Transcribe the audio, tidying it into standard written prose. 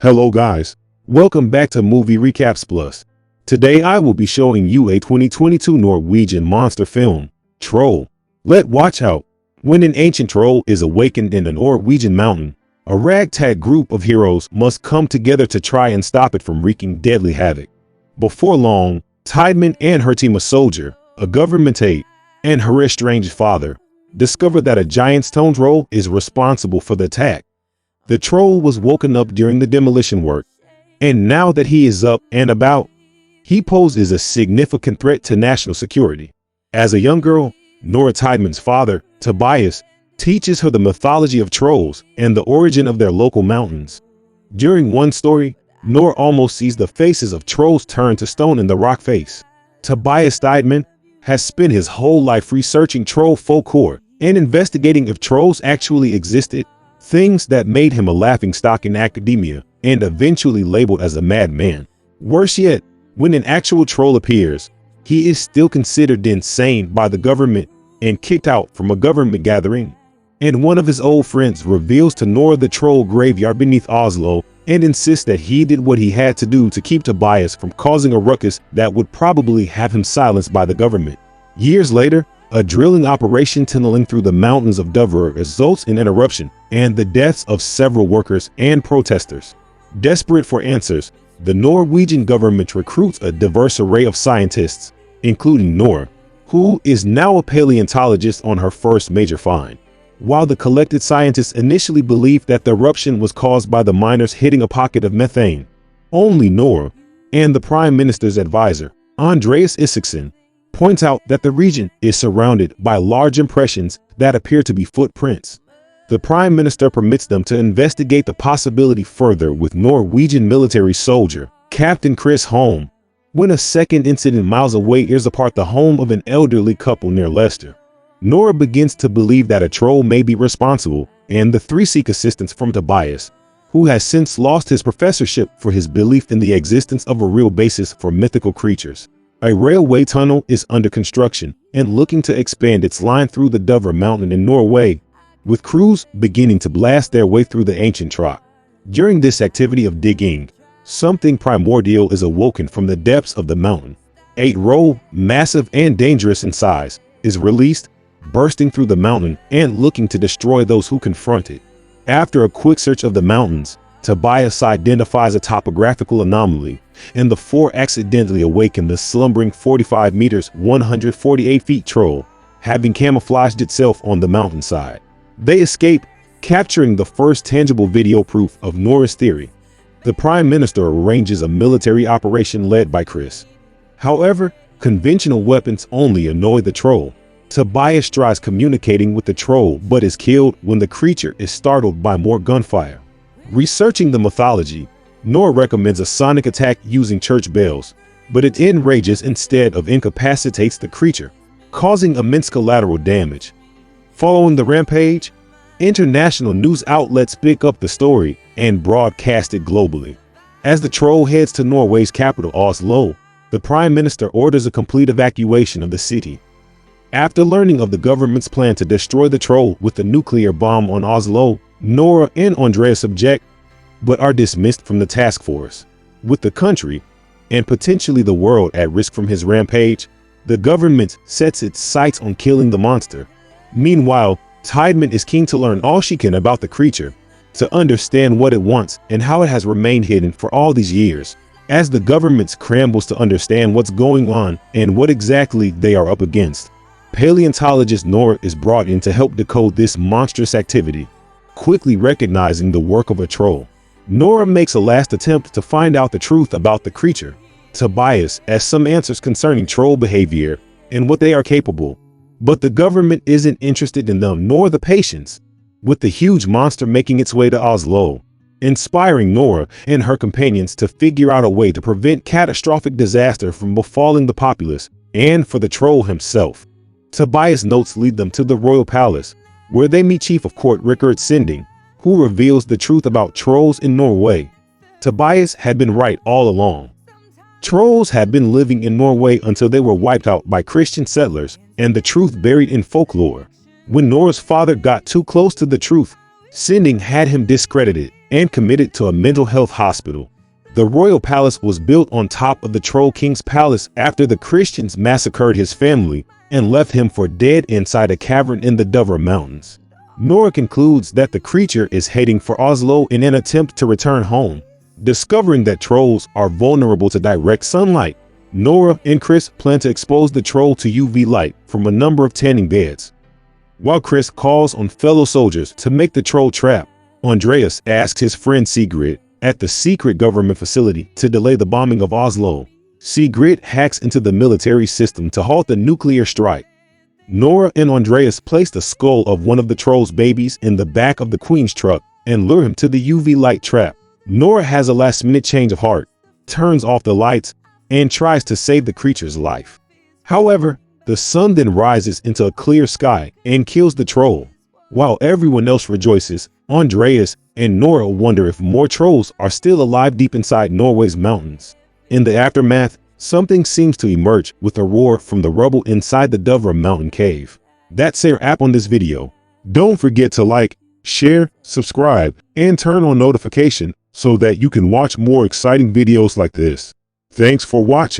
Hello guys, welcome back to Movie Recaps Plus. Today I will be showing you a 2022 Norwegian monster film, Troll. Watch out. When an ancient troll is awakened in a Norwegian mountain, a ragtag group of heroes must come together to try and stop it from wreaking deadly havoc. Before long, Tidemann and her team of soldier, a government aide, and her estranged father discover that a giant stone troll is responsible for the attack. The troll was woken up during the demolition work, and now that he is up and about, he poses a significant threat to national security. As a young girl, Nora Tiedemann's father, Tobias, teaches her the mythology of trolls and the origin of their local mountains. During one story, Nora almost sees the faces of trolls turn to stone in the rock face. Tobias Tidemann has spent his whole life researching troll folklore and investigating if trolls actually existed, things that made him a laughingstock in academia and eventually labeled as a madman. Worse yet, when an actual troll appears, he is still considered insane by the government and kicked out from a government gathering. And one of his old friends reveals to Nora the Troll graveyard beneath Oslo and insists that he did what he had to do to keep Tobias from causing a ruckus that would probably have him silenced by the government. Years later, a drilling operation tunneling through the mountains of Dover results in an eruption and the deaths of several workers and protesters. Desperate for answers, the Norwegian government recruits a diverse array of scientists, including Nora, who is now a paleontologist on her first major find. While the collected scientists initially believed that the eruption was caused by the miners hitting a pocket of methane, only Nora and the Prime Minister's advisor, Andreas Isaksson, points out that the region is surrounded by large impressions that appear to be footprints. The Prime Minister permits them to investigate the possibility further with Norwegian military soldier, Captain Chris Holm, when a second incident miles away tears apart the home of an elderly couple near Leicester. Nora begins to believe that a troll may be responsible, and the three seek assistance from Tobias, who has since lost his professorship for his belief in the existence of a real basis for mythical creatures. A railway tunnel is under construction and looking to expand its line through the Dover Mountain in Norway, with crews beginning to blast their way through the ancient rock. During this activity of digging, something primordial is awoken from the depths of the mountain. A troll, massive and dangerous in size, is released, bursting through the mountain and looking to destroy those who confront it. After a quick search of the mountains, Tobias identifies a topographical anomaly, and the four accidentally awaken the slumbering 45 meters 148 feet troll, having camouflaged itself on the mountainside. They escape, capturing the first tangible video proof of Nora's theory. The Prime Minister arranges a military operation led by Chris. However, conventional weapons only annoy the troll. Tobias tries communicating with the troll but is killed when the creature is startled by more gunfire. Researching the mythology, Nora recommends a sonic attack using church bells, but it enrages instead of incapacitates the creature, causing immense collateral damage. Following the rampage, international news outlets pick up the story and broadcast it globally. As the troll heads to Norway's capital, Oslo, the Prime Minister orders a complete evacuation of the city. After learning of the government's plan to destroy the troll with a nuclear bomb on Oslo, Nora and Andreas object, but are dismissed from the task force. With the country, and potentially the world at risk from his rampage, the government sets its sights on killing the monster. Meanwhile, Tidemann is keen to learn all she can about the creature, to understand what it wants and how it has remained hidden for all these years. As the government scrambles to understand what's going on and what exactly they are up against, paleontologist Nora is brought in to help decode this monstrous activity. Quickly recognizing the work of a troll, Nora makes a last attempt to find out the truth about the creature. Tobias has some answers concerning troll behavior and what they are capable, but the government isn't interested in them nor the patients, with the huge monster making its way to Oslo, inspiring Nora and her companions to figure out a way to prevent catastrophic disaster from befalling the populace and for the troll himself. Tobias' notes lead them to the royal palace, where they meet Chief of Court Rikard Sinding, who reveals the truth about trolls in Norway. Tobias had been right all along. Trolls had been living in Norway until they were wiped out by Christian settlers, and the truth buried in folklore. When Nora's father got too close to the truth, Sinding had him discredited, and committed to a mental health hospital. The royal palace was built on top of the Troll King's palace after the Christians massacred his family and left him for dead inside a cavern in the Dovre Mountains. Nora concludes that the creature is heading for Oslo in an attempt to return home. Discovering that trolls are vulnerable to direct sunlight, Nora and Chris plan to expose the troll to UV light from a number of tanning beds. While Chris calls on fellow soldiers to make the troll trap, Andreas asks his friend Sigrid at the secret government facility to delay the bombing of Oslo. Sigrid hacks into the military system to halt the nuclear strike. Nora and Andreas place the skull of one of the troll's babies in the back of the Queen's truck and lure him to the UV light trap. Nora has a last-minute change of heart, turns off the lights, and tries to save the creature's life. However, the sun then rises into a clear sky and kills the troll. While everyone else rejoices, Andreas and Nora wonder if more trolls are still alive deep inside Norway's mountains. In the aftermath, something seems to emerge with a roar from the rubble inside the Dovre mountain cave. That's our app on this video. Don't forget to like, share, subscribe, and turn on notification so that you can watch more exciting videos like this. Thanks for watching.